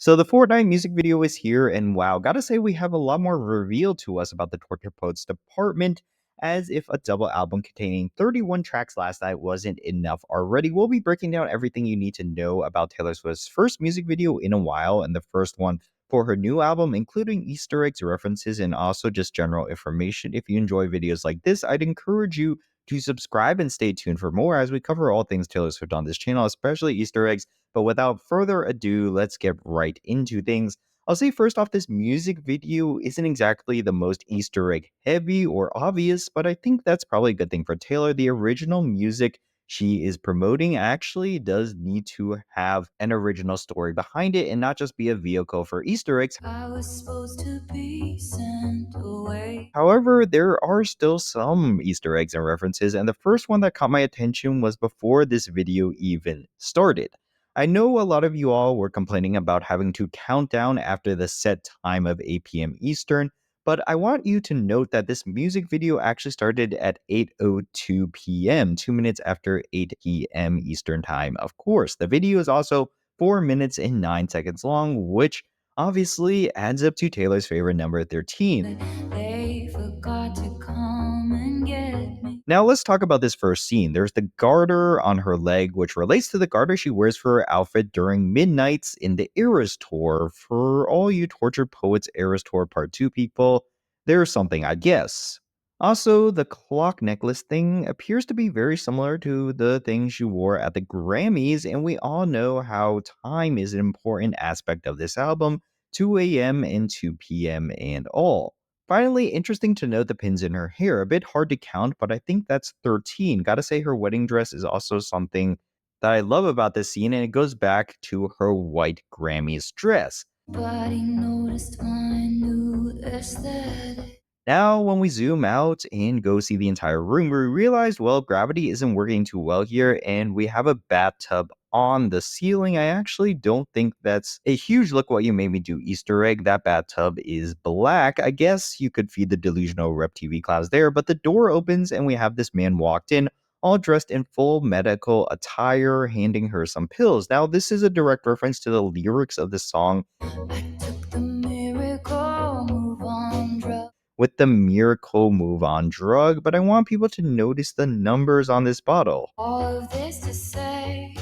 So the Fortnite music video is here, and wow, gotta say we have a lot more revealed to us about the Torture Poets department, as if a double album containing 31 tracks last night wasn't enough already. We'll be breaking down everything you need to know about Taylor Swift's first music video in a while, and the first one for her new album, including Easter eggs, references, and also just general information. If you enjoy videos like this, I'd encourage you to subscribe and stay tuned for more as we cover all things Taylor Swift on this channel, especially Easter eggs. But without further ado, let's get right into things. I'll say first off, this music video isn't exactly the most Easter egg heavy or obvious, but I think that's probably a good thing for Taylor. The original music she is promoting actually does need to have an original story behind it and not just be a vehicle for Easter eggs. I was supposed to be sent away. However, there are still some Easter eggs and references, and the first one that caught my attention was before this video even started. I know a lot of you all were complaining about having to count down after the set time of 8 p.m. Eastern, but I want you to note that this music video actually started at 8:02 p.m., 2 minutes after 8 p.m. Eastern time. Of course, the video is also 4 minutes and 9 seconds long, which obviously adds up to Taylor's favorite number 13. They forgot to come and get me. Now let's talk about this first scene. There's the garter on her leg, which relates to the garter she wears for her outfit during Midnights in the Eras Tour. For all you Tortured Poets Eras Tour Part 2 people, there's something, I guess. Also, the clock necklace thing appears to be very similar to the thing she wore at the Grammys, and we all know how time is an important aspect of this album, 2 a.m. and 2 p.m. and all. Finally, interesting to note the pins in her hair. A bit hard to count, but I think that's 13. Gotta say, her wedding dress is also something that I love about this scene, and it goes back to her white Grammys dress. Nobody noticed my new aesthetic. Now, when we zoom out and go see the entire room, we realized, well, gravity isn't working too well here, and we have a bathtub on the ceiling. I actually don't think that's a huge look what you made me do Easter egg. That bathtub is black. I guess you could feed the delusional Rep TV clouds there, but the door opens and we have this man walked in, all dressed in full medical attire, handing her some pills. Now, this is a direct reference to the lyrics of the song I took the miracle move on drug. with the miracle move on drug, but I want people to notice the numbers on this bottle. All of this to say,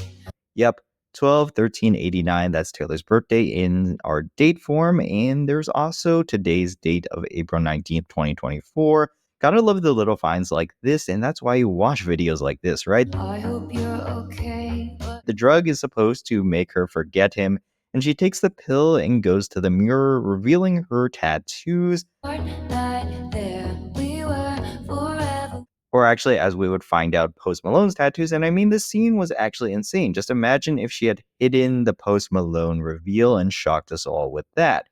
Yep, 12/13/89. That's Taylor's birthday in our date form, and there's also today's date of April 19th, 2024. Gotta love the little finds like this, and that's why you watch videos like this, right? I hope you're okay. But The drug is supposed to make her forget him, and she takes the pill and goes to the mirror, revealing her tattoos. Fortnight, there we were forever. Or actually, as we would find out, Post Malone's tattoos. And I mean, this scene was actually insane. Just imagine if she had hidden the Post Malone reveal and shocked us all with that.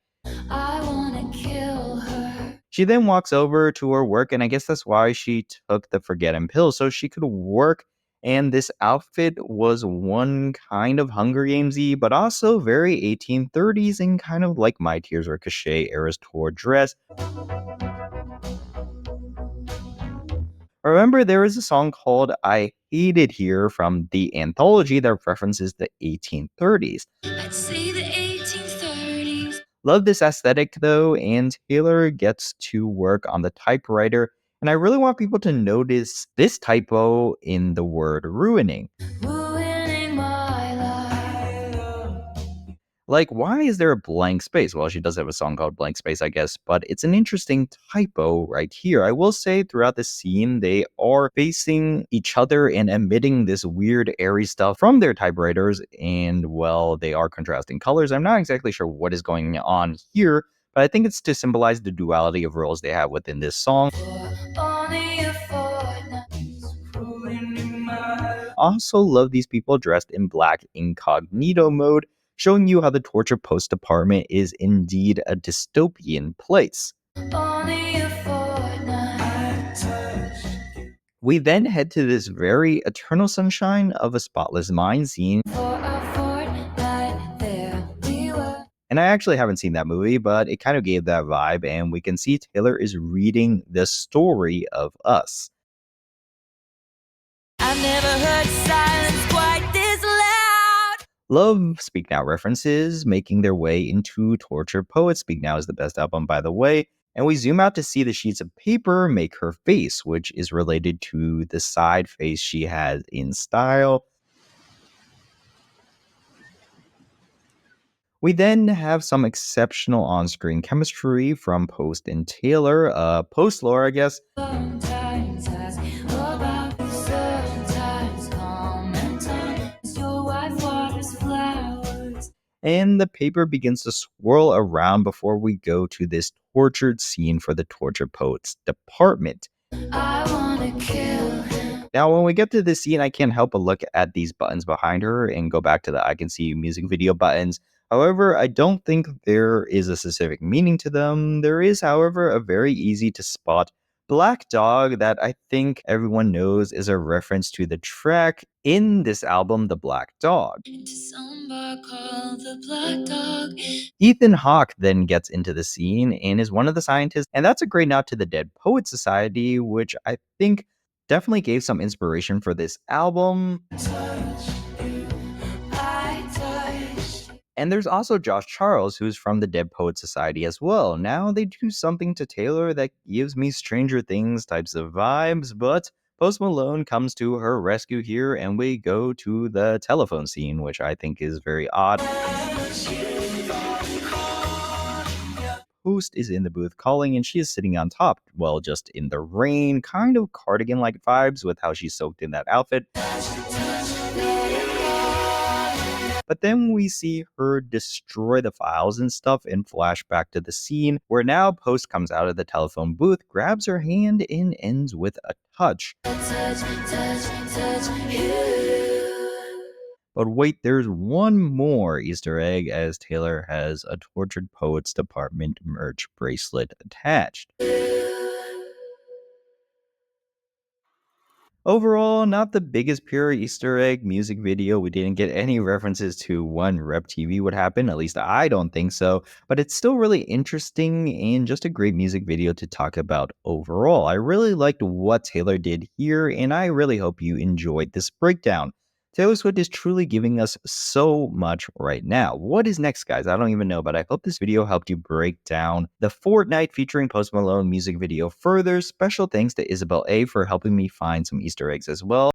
I wanna kill her. She then walks over to her work, and I guess that's why she took the Forget Him pill, so she could work. And this outfit was one kind of Hunger Games-y, but also very 1830s and kind of like My Tears Ricochet Eras Tour dress. Remember, there is a song called I Hate It Here from the anthology that references the 1830s. I'd say the 1830s. Love this aesthetic though, and Taylor gets to work on the typewriter, and I really want people to notice this typo in the word ruining. Ruining my life. Like, why is there a blank space? Well, she does have a song called Blank Space, I guess, but it's an interesting typo right here. I will say throughout the scene, they are facing each other and emitting this weird airy stuff from their typewriters, and well, they are contrasting colors. I'm not exactly sure what is going on here, but I think it's to symbolize the duality of roles they have within this song. For only a fortnight. Ruining my life. Also love these people dressed in black incognito mode, showing you how the torture post department is indeed a dystopian place. Only a fortnight. We then head to this very eternal sunshine of a spotless mind scene, For a fortnight, there we were. and I actually haven't seen that movie, but it kind of gave that vibe, and we can see Taylor is reading the story of us. I've never heard silence quite this loud. Love Speak Now references making their way into Tortured Poets. Speak Now is the best album, by the way. And we zoom out to see the sheets of paper make her face, which is related to the side face she has in Style. We then have some exceptional on screen chemistry from Post and Taylor. Post lore, I guess. Sometimes I about sometimes comments your wife waters flowers. And the paper begins to swirl around before we go to this tortured scene for the Torture Poets department. I wanna kill him. Now, when we get to this scene, I can't help but look at these buttons behind her and go back to the I Can See You music video buttons. However, I don't think there is a specific meaning to them. There is, however, a very easy to spot Black Dog that I think everyone knows is a reference to the track in this album, The Black Dog. To some bar called the Black Dog. Ethan Hawke then gets into the scene and is one of the scientists, and that's a great nod to the Dead Poets Society, which I think definitely gave some inspiration for this album. And there's also Josh Charles, who's from the Dead Poets Society as well. Now they do something to Taylor that gives me Stranger Things types of vibes, but Post Malone comes to her rescue here, and we go to the telephone scene, which I think is very odd. Post is in the booth calling, and she is sitting on top, well, just in the rain, kind of cardigan like vibes with how she's soaked in that outfit. But then we see her destroy the files and stuff and flash back to the scene where now Post comes out of the telephone booth, grabs her hand, and ends with a touch. But wait, there's one more Easter egg as Taylor has a Tortured Poets Department merch bracelet attached. Overall, not the biggest pure Easter egg music video. We didn't get any references to when Rep TV would happen, at least I don't think so, but it's still really interesting and just a great music video to talk about overall. I really liked what Taylor did here, and I really hope you enjoyed this breakdown. Taylor Swift is truly giving us so much right now. What is next, guys? I don't even know, but I hope this video helped you break down the Fortnight featuring Post Malone music video further. Special thanks to Isabel A for helping me find some Easter eggs as well.